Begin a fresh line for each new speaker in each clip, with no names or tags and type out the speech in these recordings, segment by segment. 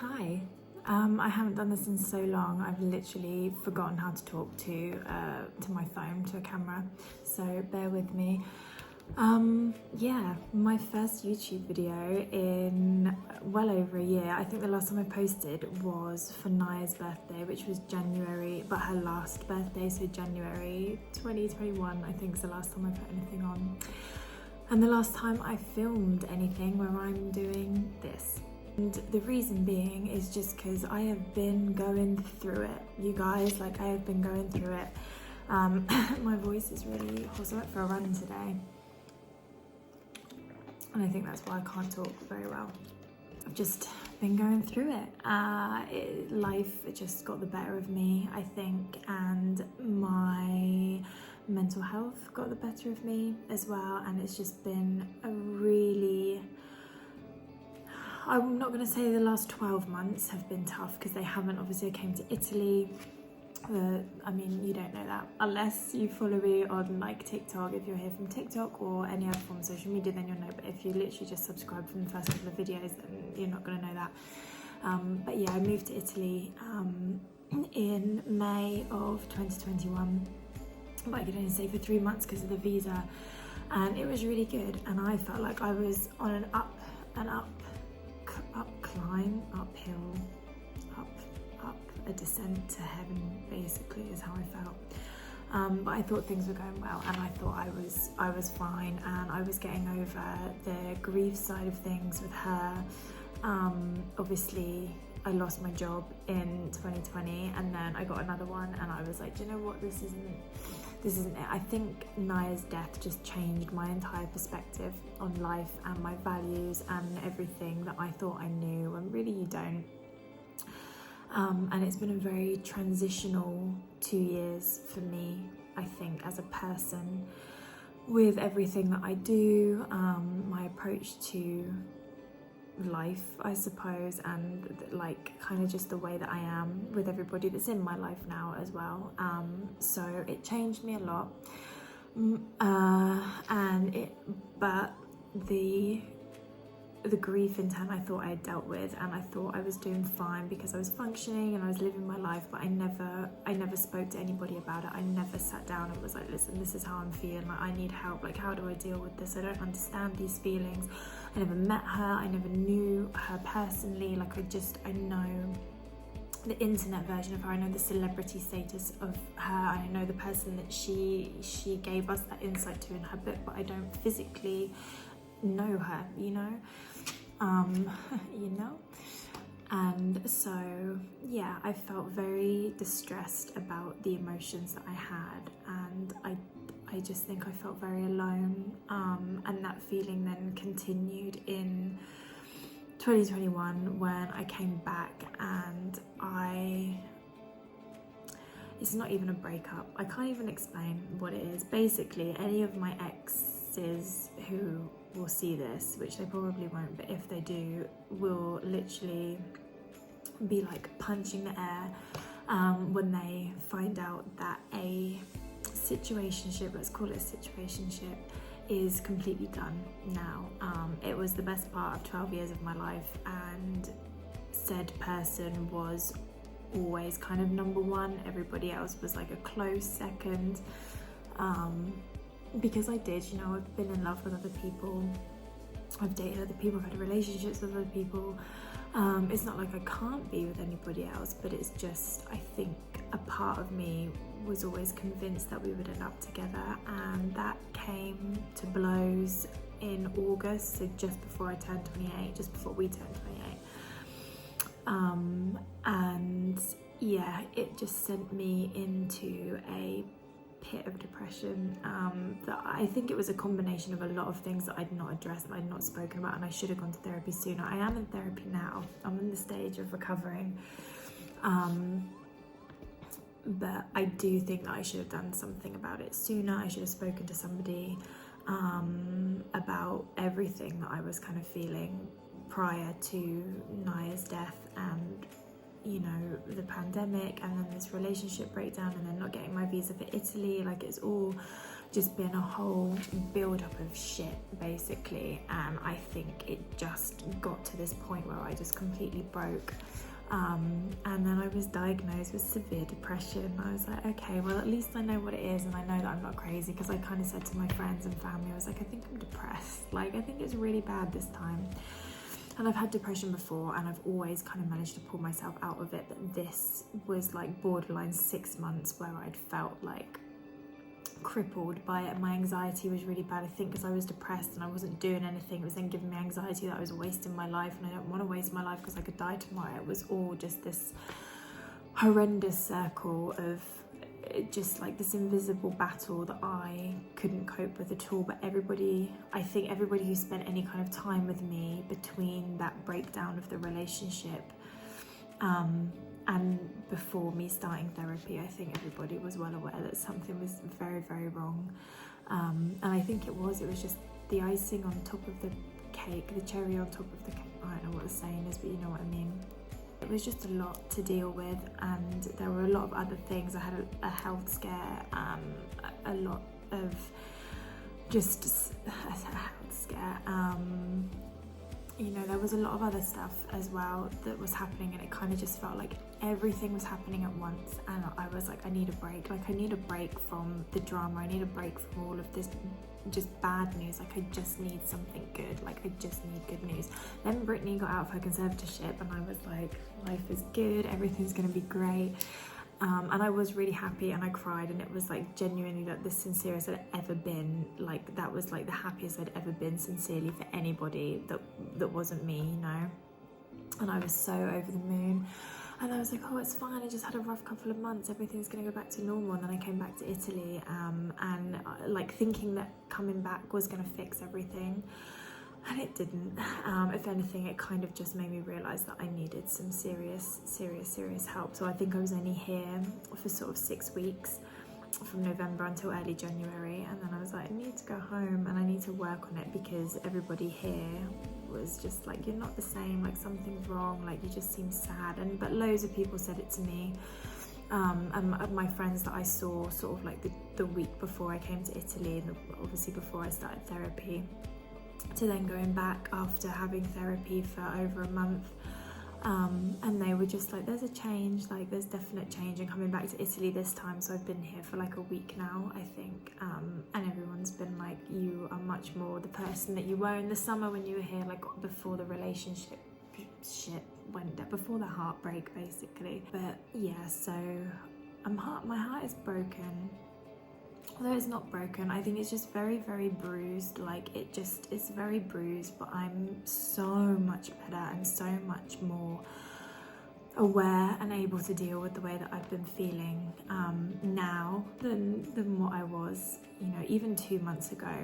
Hi. I haven't done this in so long. I've literally forgotten how to talk to my phone, to a camera. So bear with me. Yeah, my first YouTube video in well over a year. I think the last time I posted was for Naya's birthday, which was January, but her last birthday, so January 2021, I think is the last time I put anything on. And the last time I filmed anything where I'm doing this. And the reason being is just because I have been going through it, you guys, like I have been going through it. My voice is really hoarse. I went for a run today. And I think that's why I can't talk very well. I've just been going through it. Life just got the better of me, I think, and my mental health got the better of me as well. And it's just been a really... I'm not going to say the last 12 months have been tough, because they haven't. Obviously, I came to Italy. I mean, you don't know that unless you follow me on like TikTok. If you're here from TikTok or any other form of social media, then you'll know. But if you literally just subscribe from the first couple of videos, then you're not going to know that. But yeah, I moved to Italy in May of 2021. But I could only stay for 3 months because of the visa. And it was really good. And I felt like I was on an up climb, uphill, up, a descent to heaven, basically, is how I felt. But I thought things were going well, and I thought I was fine, and I was getting over the grief side of things with her. Obviously, I lost my job in 2020, and then I got another one, and I was like, do you know what, this isn't it. I think Naya's death just changed my entire perspective on life and my values and everything that I thought I knew, and really you don't. And it's been a very transitional 2 years for me, I think, as a person, with everything that I do, my approach to life, I suppose, and like kind of just the way that I am with everybody that's in my life now as well. So it changed me a lot, but the grief in turn I thought I had dealt with, and I thought I was doing fine because I was functioning and I was living my life, but I never spoke to anybody about it. I never sat down and was like, listen, this is how I'm feeling, like I need help, like how do I deal with this? I don't understand these feelings. I never met her, I never knew her personally, like I know the internet version of her, I know the celebrity status of her, I know the person that she gave us that insight to in her book, but I don't physically know her, you know. And so yeah, I felt very distressed about the emotions that I had, and I just think I felt very alone, and that feeling then continued in 2021 when I came back, and it's not even a breakup, I can't even explain what it is. Basically, any of my exes who will see this, which they probably won't, but if they do, will literally be like punching the air when they find out that a situationship, let's call it a situationship, is completely done now. It was the best part of 12 years of my life, and said person was always kind of number one. Everybody else was like a close second. Because I did, you know, I've been in love with other people, I've dated other people, I've had relationships with other people. It's not like I can't be with anybody else, but it's just, I think a part of me was always convinced that we would end up together, and that came to blows in August, so just before I turned 28, just before we turned 28. And yeah, it just sent me into a pit of depression, that I think it was a combination of a lot of things that I'd not addressed, that I'd not spoken about, and I should have gone to therapy sooner. I am in therapy now, I'm in the stage of recovering, but I do think that I should have done something about it sooner. I should have spoken to somebody about everything that I was kind of feeling prior to Naya's death, and you know, the pandemic, and then this relationship breakdown, and then not getting my visa for Italy. Like, it's all just been a whole build-up of shit, basically, and I think it just got to this point where I just completely broke. And then I was diagnosed with severe depression. I was like, okay, well, at least I know what it is, and I know that I'm not crazy, because I kind of said to my friends and family, I was like, I think I'm depressed. Like, I think it's really bad this time. And I've had depression before, and I've always kind of managed to pull myself out of it, but this was like borderline 6 months where I'd felt like crippled by it. My anxiety was really bad, I think, because I was depressed and I wasn't doing anything. It was then giving me anxiety that I was wasting my life, and I don't want to waste my life because I could die tomorrow. It was all just this horrendous circle of just like this invisible battle that I couldn't cope with at all. But I think everybody who spent any kind of time with me between that breakdown of the relationship and before me starting therapy, I think everybody was well aware that something was very, very wrong. And I think it was just the icing on top of the cake, the cherry on top of the cake. I don't know what the saying is, but you know what I mean. It was just a lot to deal with, and there were a lot of other things. I had a health scare, a lot of just a health scare. You know, there was a lot of other stuff as well that was happening, and it kind of just felt like everything was happening at once, and I was like, I need a break. Like, I need a break from the drama. I need a break from all of this just bad news. Like, I just need something good. Like, I just need good news. Then Brittany got out of her conservatorship, and I was like, life is good, everything's gonna be great. And I was really happy, and I cried, and it was like genuinely like the sincerest I'd ever been. Like, that was like the happiest I'd ever been sincerely for anybody that wasn't me, you know. And I was so over the moon, and I was like, oh, it's fine, I just had a rough couple of months, everything's gonna go back to normal. And then I came back to Italy, and like thinking that coming back was gonna fix everything. And it didn't. If anything, it kind of just made me realise that I needed some serious help. So I think I was only here for sort of 6 weeks, from November until early January. And then I was like, I need to go home and I need to work on it, because everybody here was just like, you're not the same, like something's wrong, like you just seem sad. But loads of people said it to me. And my friends that I saw sort of like the week before I came to Italy, and obviously before I started therapy, to then going back after having therapy for over a month, and they were just like, there's a change, like there's definite change. And coming back to Italy this time, so I've been here for like a week now, I think, and everyone's been like, you are much more the person that you were in the summer when you were here, like before the relationship shit went down, before the heartbreak, basically. But yeah, so my heart is broken. Although it's not broken, I think it's just very, very bruised. Like, it's very bruised, but I'm so much better and so much more aware and able to deal with the way that I've been feeling now than what I was, you know, even 2 months ago.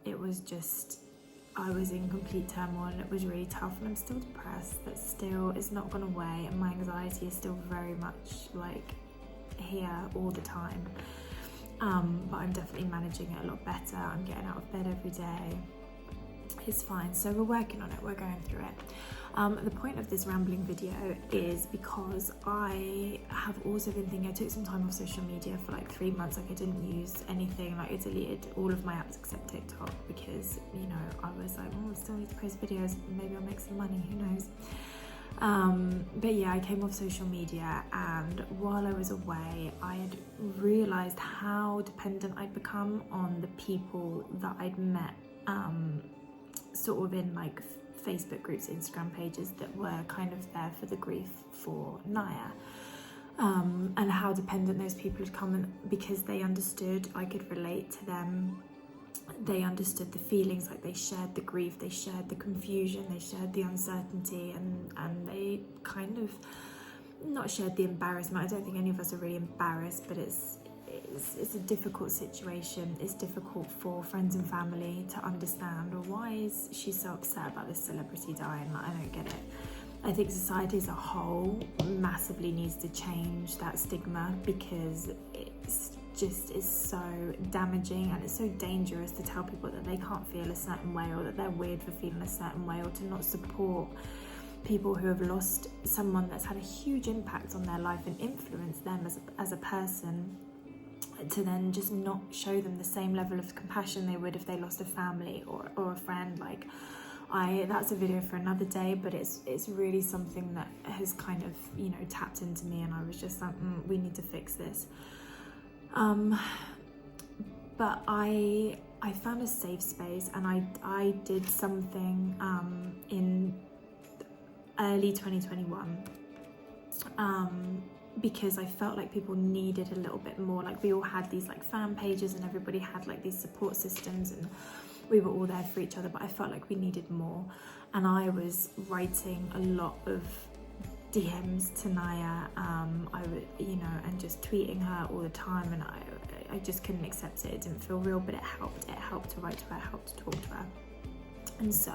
It was just, I was in complete turmoil, and it was really tough, and I'm still depressed. But still, it's not gone away, and my anxiety is still very much like here all the time. But I'm definitely managing it a lot better. I'm getting out of bed every day. It's fine. So we're working on it. We're going through it. The point of this rambling video is because I have also been thinking, I took some time off social media for like 3 months. Like, I didn't use anything. Like, I deleted all of my apps except TikTok, because, you know, I was like, oh, I still need to post videos. Maybe I'll make some money. Who knows? But yeah, I came off social media, and while I was away, I had realised how dependent I'd become on the people that I'd met, sort of in like Facebook groups, Instagram pages that were kind of there for the grief for Naya, and how dependent those people had come, because they understood, I could relate to them. They understood the feelings, like they shared the grief, they shared the confusion, they shared the uncertainty, and they kind of not shared the embarrassment. I don't think any of us are really embarrassed, but it's a difficult situation. It's difficult for friends and family to understand, or why is she so upset about this celebrity dying? Like, I don't get it. I think society as a whole massively needs to change that stigma, because it's so damaging, and it's so dangerous to tell people that they can't feel a certain way, or that they're weird for feeling a certain way, or to not support people who have lost someone that's had a huge impact on their life and influenced them as a person. to then just not show them the same level of compassion they would if they lost a family or a friend. Like, that's a video for another day, but it's really something that has kind of, you know, tapped into me, and I was just like, we need to fix this. But I found a safe space, and I did something in early 2021 because I felt like people needed a little bit more. Like, we all had these like fan pages and everybody had like these support systems, and we were all there for each other, but I felt like we needed more. And I was writing a lot of DMs to Naya, I would, you know, and just tweeting her all the time, and I just couldn't accept it. It didn't feel real, but it helped to write to her, it helped to talk to her. And so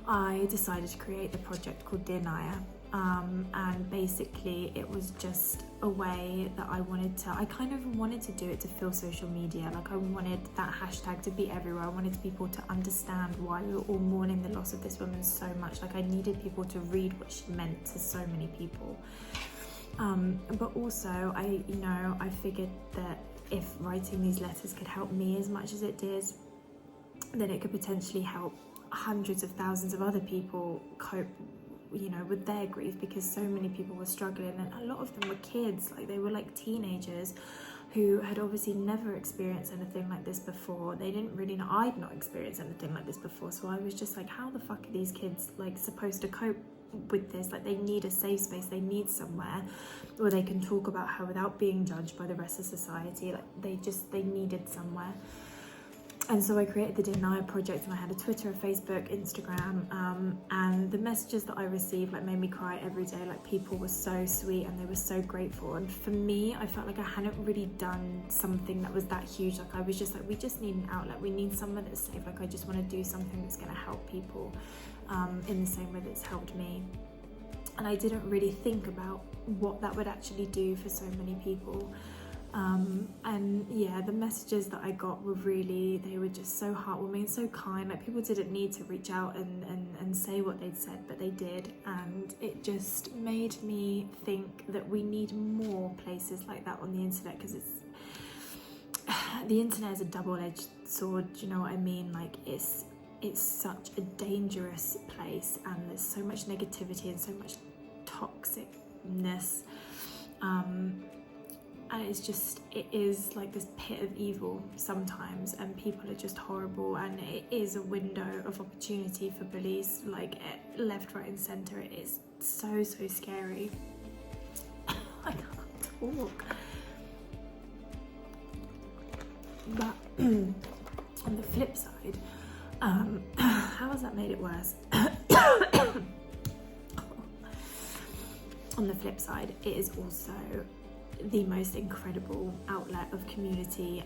I decided to create the project called Dear Naya, and basically it was just a way that I kind of wanted to do it to fill social media. Like, I wanted that hashtag to be everywhere. I wanted people to understand why we were all mourning the loss of this woman so much. Like, I needed people to read what she meant to so many people. But also I figured that if writing these letters could help me as much as it did, then it could potentially help hundreds of thousands of other people cope, you know, with their grief, because so many people were struggling, and a lot of them were kids. Like, they were like teenagers who had obviously never experienced anything like this before. They didn't really know. I'd not experienced anything like this before, so I was just like, how the fuck are these kids like supposed to cope with this? Like, they need a safe space, they need somewhere where they can talk about her without being judged by the rest of society. Like, they needed somewhere. And so I created the Dear Naya project, and I had a Twitter, a Facebook, Instagram, and the messages that I received like made me cry every day. Like, people were so sweet and they were so grateful, and for me, I felt like I hadn't really done something that was that huge. Like, I was just like, we just need an outlet, we need somewhere that's safe. Like, I just want to do something that's going to help people in the same way that's helped me. And I didn't really think about what that would actually do for so many people. And yeah, the messages that I got were really, they were just so heartwarming, so kind. Like, people didn't need to reach out and say what they'd said, but they did, and it just made me think that we need more places like that on the internet, because the internet is a double-edged sword, do you know what I mean? Like, it's such a dangerous place, and there's so much negativity and so much toxicness, and it is like this pit of evil sometimes, and people are just horrible, and it is a window of opportunity for bullies, like left, right and centre. It is so scary. I can't talk. But on the flip side, how has that made it worse? On the flip side, it is also the most incredible outlet of community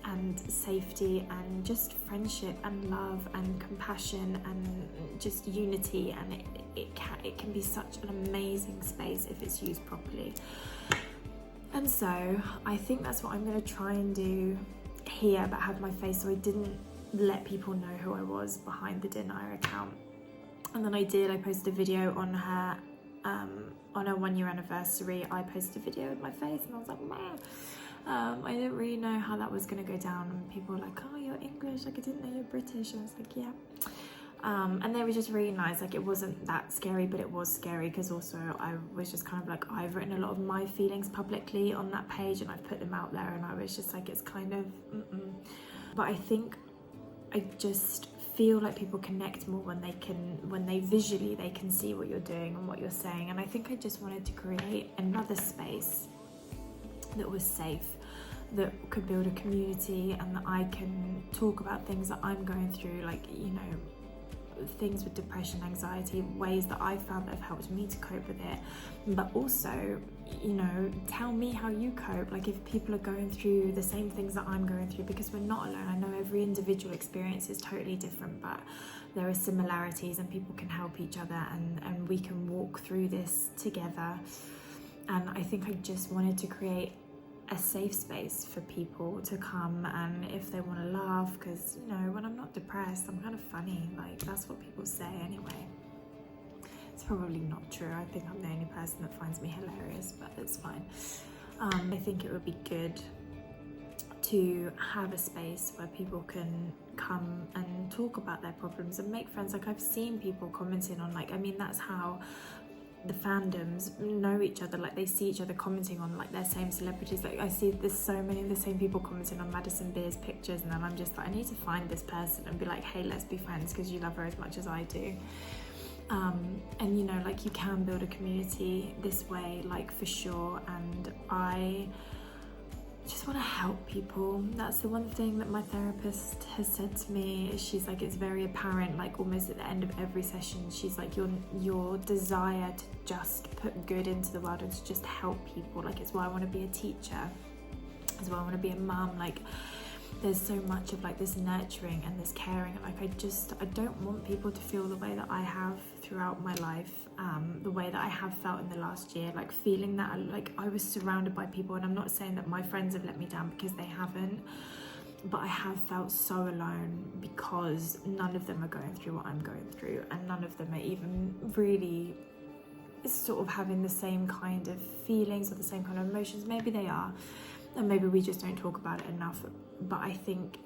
and safety and just friendship and love and compassion and just unity, and it can be such an amazing space if it's used properly. And so I think that's what I'm going to try and do here, but have my face, so I didn't let people know who I was behind the Dear Naya account. And then I posted a video on her 1-year anniversary. I posted a video with my face, and I was like, man, I didn't really know how that was going to go down, and people were like, oh, you're English, like, I didn't know you're British. And I was like, yeah. And they were just really nice. Like, it wasn't that scary, but it was scary because also I was just kind of like, I've written a lot of my feelings publicly on that page, and I've put them out there, and I was just like, it's kind of But I think I just feel like people connect more when they visually they can see what you're doing and what you're saying. And I think I just wanted to create another space that was safe, that could build a community, and that I can talk about things that I'm going through, like, you know, things with depression, anxiety, ways that I found that have helped me to cope with it. But also, you know, tell me how you cope. Like, if people are going through the same things that I'm going through, because we're not alone. I know every individual experience is totally different, but there are similarities, and people can help each other, and we can walk through this together. And I think I just wanted to create a safe space for people to come, and if they want to laugh, because, you know, when I'm not depressed, I'm kind of funny. Like, that's what people say anyway. It's probably not true. I think I'm the only person that finds me hilarious, but it's fine. I think it would be good to have a space where people can come and talk about their problems and make friends. Like, I've seen people commenting on, like, I mean, that's how the fandoms know each other. Like, they see each other commenting on like their same celebrities. Like, I see there's so many of the same people commenting on Madison Beer's pictures, and then I'm just like, I need to find this person and be like, hey, let's be friends because you love her as much as I do. And you know, like, you can build a community this way, like, for sure. And I just want to help people. That's the one thing that my therapist has said to me. She's like, it's very apparent, like almost at the end of every session, she's like, your desire to just put good into the world and to just help people, like, it's why I want to be a teacher, it's why I want to be a mum. Like, there's so much of like this nurturing and this caring. Like, I don't want people to feel the way that I have throughout my life, the way that I have felt in the last year, like feeling that like I was surrounded by people. And I'm not saying that my friends have let me down, because they haven't, but I have felt so alone because none of them are going through what I'm going through, and none of them are even really sort of having the same kind of feelings or the same kind of emotions. Maybe they are, and maybe we just don't talk about it enough. But I think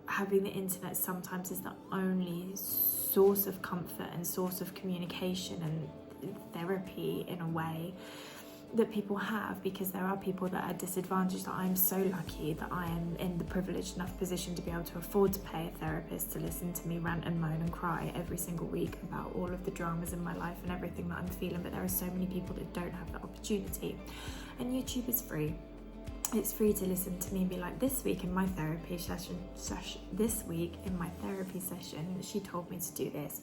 having the internet sometimes is the only source of comfort and source of communication and therapy in a way that people have, because there are people that are disadvantaged. That I'm so lucky that I am in the privileged enough position to be able to afford to pay a therapist to listen to me rant and moan and cry every single week about all of the dramas in my life and everything that I'm feeling. But there are so many people that don't have that opportunity, and YouTube is free. It's free to listen to me be like, this week in my therapy session, she told me to do this,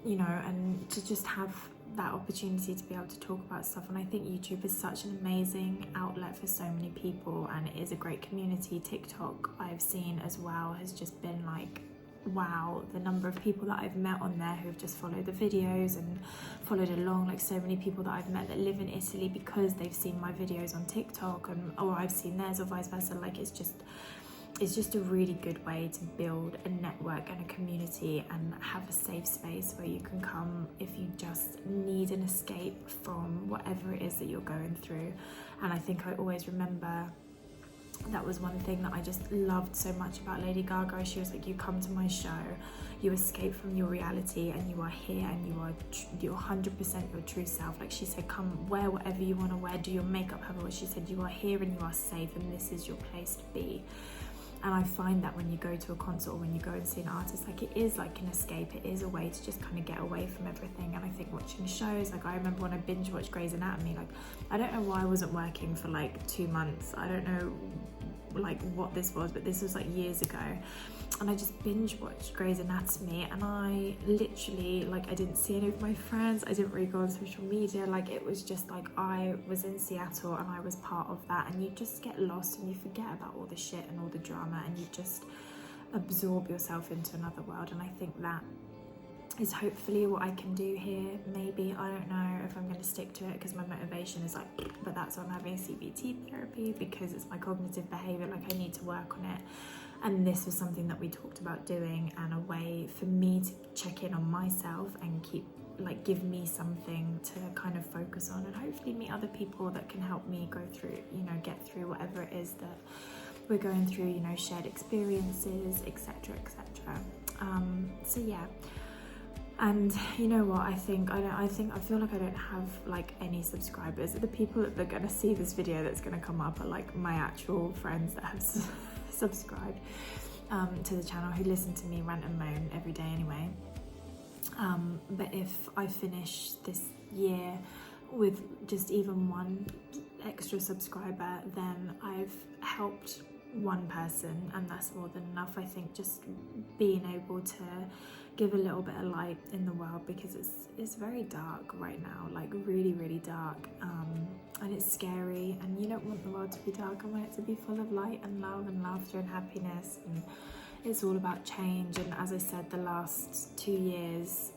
you know, and to just have that opportunity to be able to talk about stuff. And I think YouTube is such an amazing outlet for so many people, and it is a great community. TikTok, I've seen as well, has just been like, wow, the number of people that I've met on there who've just followed the videos and followed along. Like, so many people that I've met that live in Italy because they've seen my videos on TikTok, and or I've seen theirs, or vice versa. Like, it's just a really good way to build a network and a community and have a safe space where you can come if you just need an escape from whatever it is that you're going through. And I think I always remember that was one thing that I just loved so much about Lady Gaga. She was like, you come to my show, you escape from your reality, and you are here, and you're 100% your true self. Like, she said, come wear whatever you want to wear, do your makeup, however. She said, you are here and you are safe, and this is your place to be. And I find that when you go to a concert or when you go and see an artist, like, it is like an escape. It is a way to just kind of get away from everything. And I think watching shows, like, I remember when I binge watched Grey's Anatomy, like, I don't know why I wasn't working for like 2 months. I don't know like what this was, but this was like years ago. And I just binge watched Grey's Anatomy, and I literally, like, I didn't see any of my friends, I didn't really go on social media. Like, it was just like I was in Seattle and I was part of that, and you just get lost and you forget about all the shit and all the drama, and you just absorb yourself into another world. And I think that is hopefully what I can do here. Maybe, I don't know if I'm going to stick to it, because my motivation is like, but that's why I'm having CBT therapy, because it's my cognitive behavior. Like, I need to work on it. And this was something that we talked about doing, and a way for me to check in on myself and give me something to kind of focus on, and hopefully meet other people that can help me go through, you know, get through whatever it is that we're going through, you know, shared experiences, etc, etc. So yeah. And you know what, I feel like I don't have like any subscribers. The people that are gonna see this video that's gonna come up are like my actual friends that have subscribed to the channel, who listen to me rant and moan every day anyway. But if I finish this year with just even one extra subscriber, then I've helped one person, and that's more than enough. I think just being able to give a little bit of light in the world, because it's very dark right now, like really, really dark, and it's scary, and you don't want the world to be dark. I want it to be full of light and love and laughter and happiness, and it's all about change. And as I said, the last 2 years,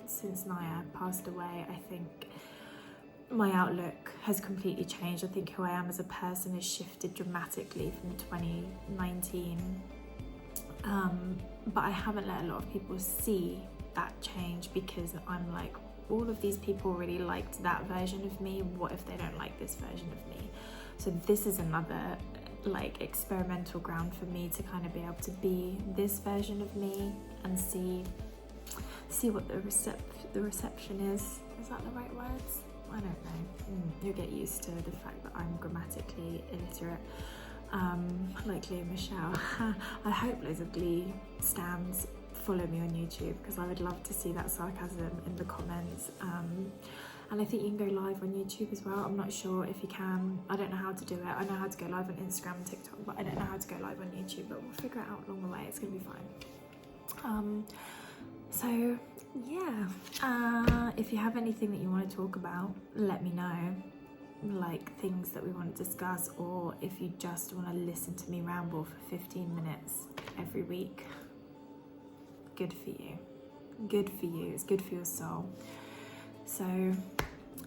since Naya passed away, I think my outlook has completely changed. I think who I am as a person has shifted dramatically from 2019. But I haven't let a lot of people see that change, because I'm like, all of these people really liked that version of me. What if they don't like this version of me? So this is another like experimental ground for me to kind of be able to be this version of me and see what the reception is. Is that the right words? I don't know. You'll get used to the fact that I'm grammatically illiterate, like Leah Michelle. I hope loads of Glee stans follow me on YouTube, because I would love to see that sarcasm in the comments. And I think you can go live on YouTube as well. I'm not sure if you can. I don't know how to do it. I know how to go live on Instagram and TikTok, but I don't know how to go live on YouTube, but we'll figure it out along the way. It's gonna be fine. So yeah, if you have anything that you want to talk about, let me know, like things that we want to discuss, or if you just want to listen to me ramble for 15 minutes every week, good for you. Good for you. It's good for your soul. So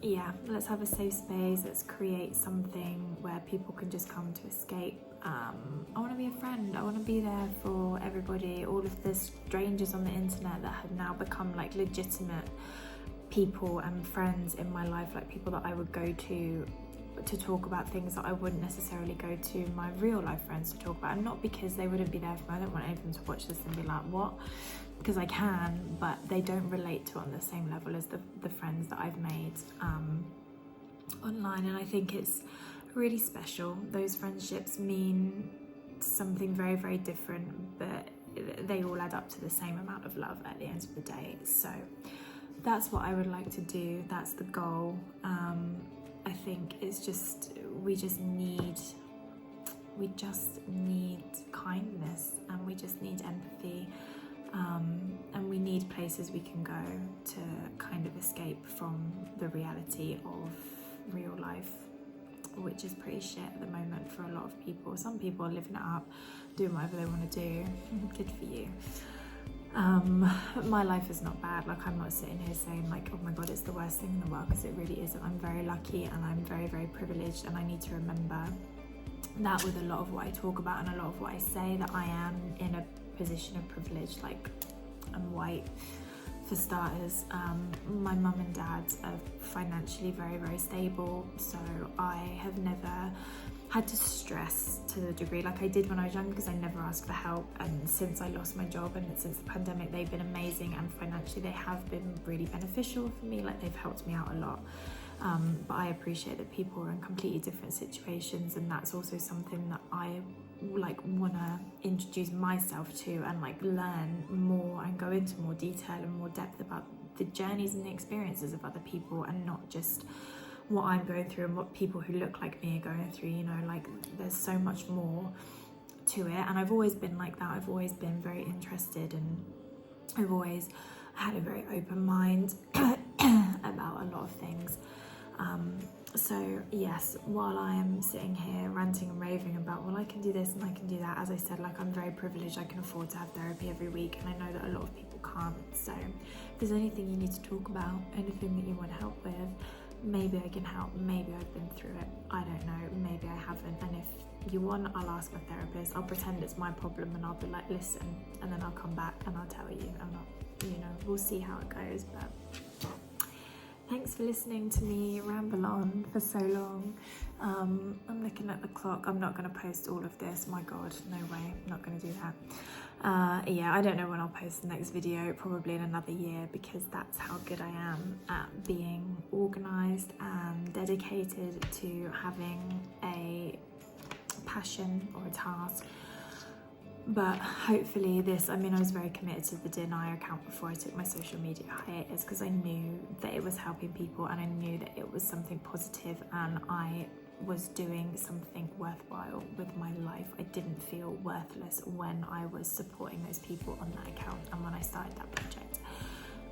yeah, let's have a safe space. Let's create something where people can just come to escape. I want to be a friend. I want to be there for everybody. All of the strangers on the internet that have now become like legitimate people and friends in my life, like people that I would go to talk about things that I wouldn't necessarily go to my real life friends to talk about. And not because they wouldn't be there for me. I don't want anyone to watch this and be like, what? Because I can, but they don't relate to it on the same level as the friends that I've made online. And I think it's really special. Those friendships mean something very, very different, but they all add up to the same amount of love at the end of the day. So that's what I would like to do. That's the goal. I think it's just, we just need kindness, and we just need empathy, and we need places we can go to kind of escape from the reality of real life, which is pretty shit at the moment for a lot of people. Some people are living it up, doing whatever they want to do. Good for you. My life is not bad. Like, I'm not sitting here saying like, oh my god, it's the worst thing in the world, because it really isn't. I'm very lucky and I'm very, very privileged, and I need to remember that with a lot of what I talk about and a lot of what I say, that I am in a position of privilege. Like, I'm white, for starters. My mum and dad are financially very, very stable, so I have never had to stress to the degree like I did when I was young, because I never asked for help. And since I lost my job and since the pandemic, they've been amazing, and financially they have been really beneficial for me. Like, they've helped me out a lot. But I appreciate that people are in completely different situations, and that's also something that I like want to introduce myself to, and like learn more and go into more detail and more depth about the journeys and the experiences of other people, and not just what I'm going through and what people who look like me are going through. You know, like, there's so much more to it, and I've always been like that. I've always been very interested, and I've always had a very open mind about a lot of things. So yes, while I am sitting here ranting and raving about, well, I can do this and I can do that, as I said, like, I'm very privileged. I can afford to have therapy every week, and I know that a lot of people can't. So if there's anything you need to talk about, anything that you want help with, maybe I can help. Maybe I've been through it, I don't know, maybe I haven't. And if you want, I'll ask my therapist. I'll pretend it's my problem, and I'll be like, listen, and then I'll come back and I'll tell you. I'm not, you know, we'll see how it goes. But thanks for listening to me ramble on for so long. I'm looking at the clock. I'm not going to post all of this. My God, no way. I'm not going to do that. Yeah, I don't know when I'll post the next video. Probably in another year, because that's how good I am at being organised and dedicated to having a passion or a task. But hopefully this, I mean, I was very committed to the Deny account before I took my social media hiatus, because I knew that it was helping people, and I knew that it was something positive, and I was doing something worthwhile with my life. I didn't feel worthless when I was supporting those people on that account and when I started that project.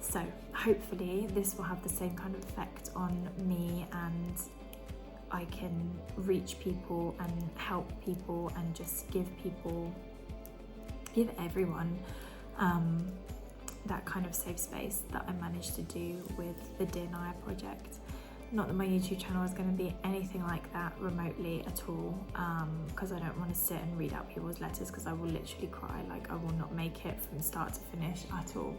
So hopefully this will have the same kind of effect on me, and I can reach people and help people and just give everyone that kind of safe space that I managed to do with the Dear Naya project. Not that my YouTube channel is going to be anything like that remotely at all, because I don't want to sit and read out people's letters, because I will literally cry. Like, I will not make it from start to finish at all.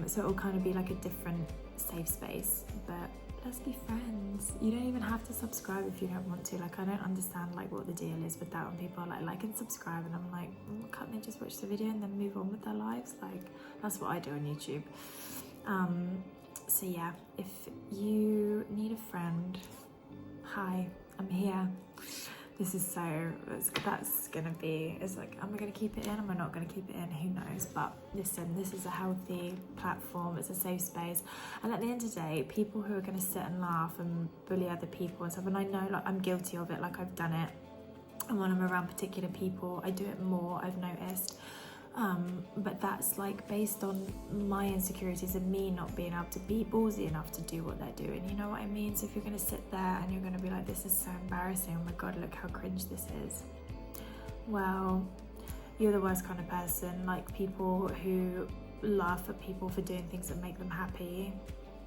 So it will kind of be like a different safe space, but let's be friends. You don't even have to subscribe if you don't want to. Like, I don't understand like what the deal is with that when people are like and subscribe, and I'm like, can't they just watch the video and then move on with their lives? Like, that's what I do on YouTube. So yeah, if you need a friend, hi, I'm here. This is that's gonna be, it's like, am I gonna keep it in? Am I not gonna keep it in? Who knows? But listen, this is a healthy platform, it's a safe space. And at the end of the day, people who are gonna sit and laugh and bully other people and stuff, and I know like I'm guilty of it, like I've done it. And when I'm around particular people, I do it more, I've noticed. But that's like based on my insecurities and me not being able to be ballsy enough to do what they're doing, you know what I mean? So if you're going to sit there and you're going to be like, this is so embarrassing, oh my god, look how cringe this is, well, you're the worst kind of person. Like, people who laugh at people for doing things that make them happy,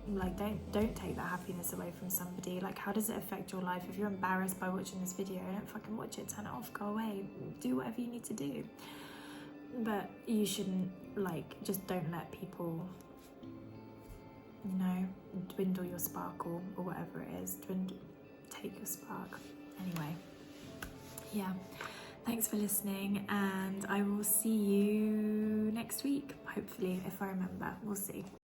like, don't take that happiness away from somebody. Like, how does it affect your life? If you're embarrassed by watching this video, don't fucking watch it, turn it off, go away, do whatever you need to do. But you shouldn't, like, just don't let people, you know, dwindle your sparkle or whatever it is, take your spark. Anyway, yeah, thanks for listening, and I will see you next week, hopefully, if I remember. We'll see.